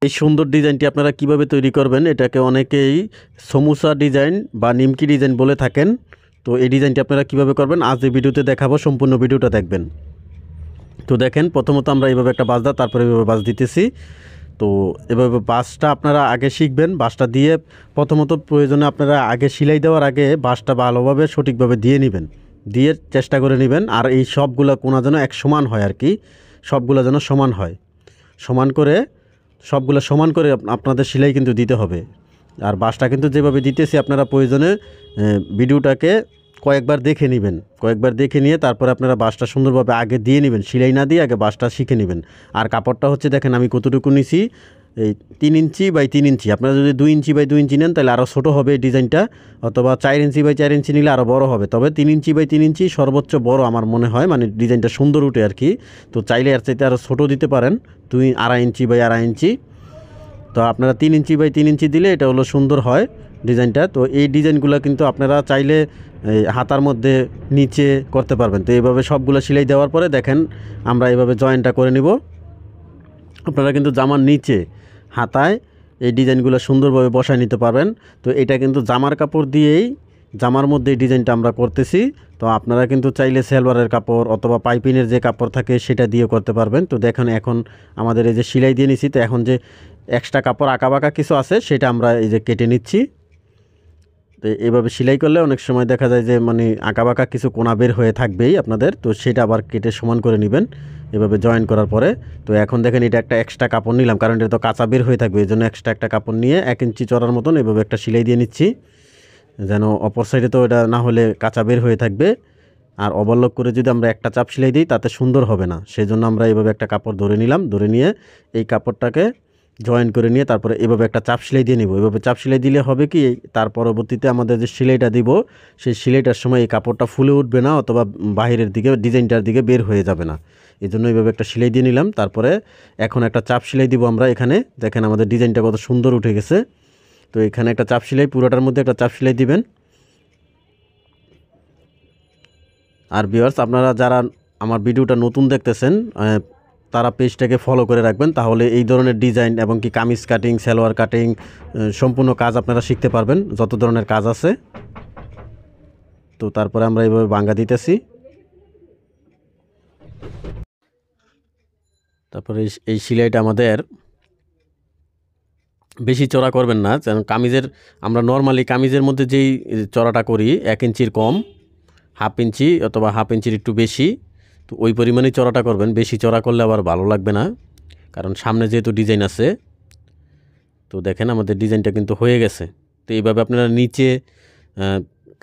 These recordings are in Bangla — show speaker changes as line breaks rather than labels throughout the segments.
এই সুন্দর ডিজাইনটি আপনারা কিভাবে তৈরি করবেন, এটাকে অনেকেই সমুসা ডিজাইন বা নিমকি ডিজাইন বলে থাকেন। তো এই ডিজাইনটি আপনারা কিভাবে করবেন আজ এই ভিডিওতে দেখাবো, সম্পূর্ণ ভিডিওটা দেখবেন। তো দেখেন, প্রথমত আমরা এইভাবে একটা বাঁশ দাও, তারপরে এইভাবে বাঁশ দিতেছি। তো এভাবে বাঁশটা আপনারা আগে শিখবেন। বাঁশটা দিয়ে প্রথমত প্রয়োজনে আপনারা আগে সেলাই দেওয়ার আগে বাঁশটা ভালোভাবে সঠিকভাবে দিয়ে নেবেন, দিয়ে চেষ্টা করে নেবেন। আর এই সবগুলো কোনা যেন এক সমান হয় আর কি, সবগুলো যেন সমান হয়। সবগুলো সমান করে আপনাদের সেলাই কিন্তু দিতে হবে। আর বাঁশটা কিন্তু যেভাবে দিতেছি আপনারা প্রয়োজনে ভিডিওটাকে কয়েকবার দেখে নেবেন। কয়েকবার দেখে নিয়ে তারপরে আপনারা বাঁশটা সুন্দরভাবে আগে দিয়ে নেবেন, সেলাই না দিয়ে আগে বাঁশটা শিখে নেবেন। আর কাপড়টা হচ্ছে দেখেন আমি কতটুকু নিছি, এই 3 ইঞ্চি বাই 3 ইঞ্চি। আপনারা যদি 2 ইঞ্চি বাই 2 ইঞ্চি নেন তাহলে আরও ছোটো হবে এই ডিজাইনটা, অথবা 4 ইঞ্চি বাই 4 ইঞ্চি নিলে আরও বড় হবে। তবে 3 ইঞ্চি বাই 3 ইঞ্চি সর্বোচ্চ বড় আমার মনে হয়, মানে ডিজাইনটা সুন্দর উঠে আর কি। তো চাইলে এর চাইতে আরও ছোটো দিতে পারেন, 2.5 ইঞ্চি বাই 2.5 ইঞ্চি। তো আপনারা 3 ইঞ্চি বাই 3 ইঞ্চি দিলে এটা হলো সুন্দর হয় ডিজাইনটা। তো এই ডিজাইনগুলো কিন্তু আপনারা চাইলে হাতার মধ্যে নিচে করতে পারবেন। তো এইভাবে সবগুলো সেলাই দেওয়ার পরে দেখেন আমরা এইভাবে জয়েন্টটা করে নিব। আপনারা কিন্তু জামার নিচে হাতায় এই ডিজাইনগুলো সুন্দরভাবে বসায় নিতে পারবেন। তো এটা কিন্তু জামার কাপড় দিয়েই জামার মধ্যে এই ডিজাইনটা আমরা করতেছি। তো আপনারা কিন্তু চাইলে সালোয়ারের কাপড় অথবা পাইপিনের যে কাপড় থাকে সেটা দিয়ে করতে পারবেন। তো দেখেন এখন আমাদের এই যে সেলাই দিয়ে নিছি, তো এখন যে এক্সট্রা কাপড় আঁকাবাঁকা কিছু আছে সেটা আমরা এই যে কেটে নিচ্ছি। তো এইভাবে সেলাই করলে অনেক সময় দেখা যায় যে মানে আঁকাবাঁকা কিছু কোনা বের হয়ে থাকবেই আপনাদের, তো সেটা আবার কেটে সমান করে নেবেন এভাবে জয়েন করার পরে। তো এখন দেখেন এটা একটা এক্সট্রা কাপড় নিলাম, কারণ এটা তো কাঁচা বের হয়ে থাকবে, এই জন্য এক্সট্রা একটা কাপড় নিয়ে 1 ইঞ্চি চড়ার মতন এভাবে একটা সেলাই দিয়ে নিচ্ছি, যেন অপর সাইডে তো এটা না হলে কাঁচা বের হয়ে থাকবে। আর ওভারলক করে যদি আমরা একটা চাপ সেলাই দিই তাতে সুন্দর হবে না, সেই জন্য আমরা এইভাবে একটা কাপড় ধরে নিলাম। ধরে নিয়ে এই কাপড়টাকে জয়েন করে নিয়ে তারপরে এভাবে একটা চাপ সেলাই দিয়ে নিব। এভাবে চাপ সেলাই দিলে হবে কি, তার পরবর্তীতে আমাদের যে সেলাইটা দিব সেই সেলাইটার সময় এই কাপড়টা ফুলে উঠবে না, অথবা বাহিরের দিকে ডিজাইনটার দিকে বের হয়ে যাবে না। এই জন্য এইভাবে একটা সেলাই দিয়ে নিলাম। তারপরে এখন একটা চাপ সেলাই দিব আমরা এখানে। দেখেন আমাদের ডিজাইনটা কত সুন্দর উঠে গেছে। তো এখানে একটা চাপ সেলাই, পুরোটার মধ্যে একটা চাপ সেলাই দিবেন। আর ভিউয়ার্স, আপনারা যারা আমার ভিডিওটা নতুন দেখতেছেন তারা পেজটাকে ফলো করে রাখবেন, তাহলে এই ধরনের ডিজাইন এবং কি কামিজ কাটিং, সালোয়ার কাটিং সম্পূর্ণ কাজ আপনারা শিখতে পারবেন, যত ধরনের কাজ আছে। তো তারপরে আমরা এইভাবে ভাঙ্গা দিতেছি। তারপরে এই সেলাইটা আমাদের বেশি চড়া করবেন না, কারণ কামিজের আমরা নর্মালি কামিজের মধ্যে যেই চড়াটা করি 1 ইঞ্চির কম, 1/2 ইঞ্চি অথবা 1/2 ইঞ্চির একটু বেশি, তো ওই পরিমাণেই চড়াটা করবেন। বেশি চড়া করলে আবার ভালো লাগবে না, কারণ সামনে যেহেতু ডিজাইন আছে। তো দেখেন আমাদের ডিজাইনটা কিন্তু হয়ে গেছে। তো এইভাবে আপনারা নিচে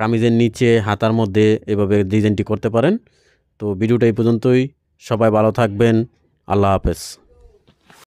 কামিজের নিচে হাতার মধ্যে এভাবে ডিজাইনটি করতে পারেন। তো ভিডিওটা এই পর্যন্তই, সবাই ভালো থাকবেন, আল্লাহ হাফেজ।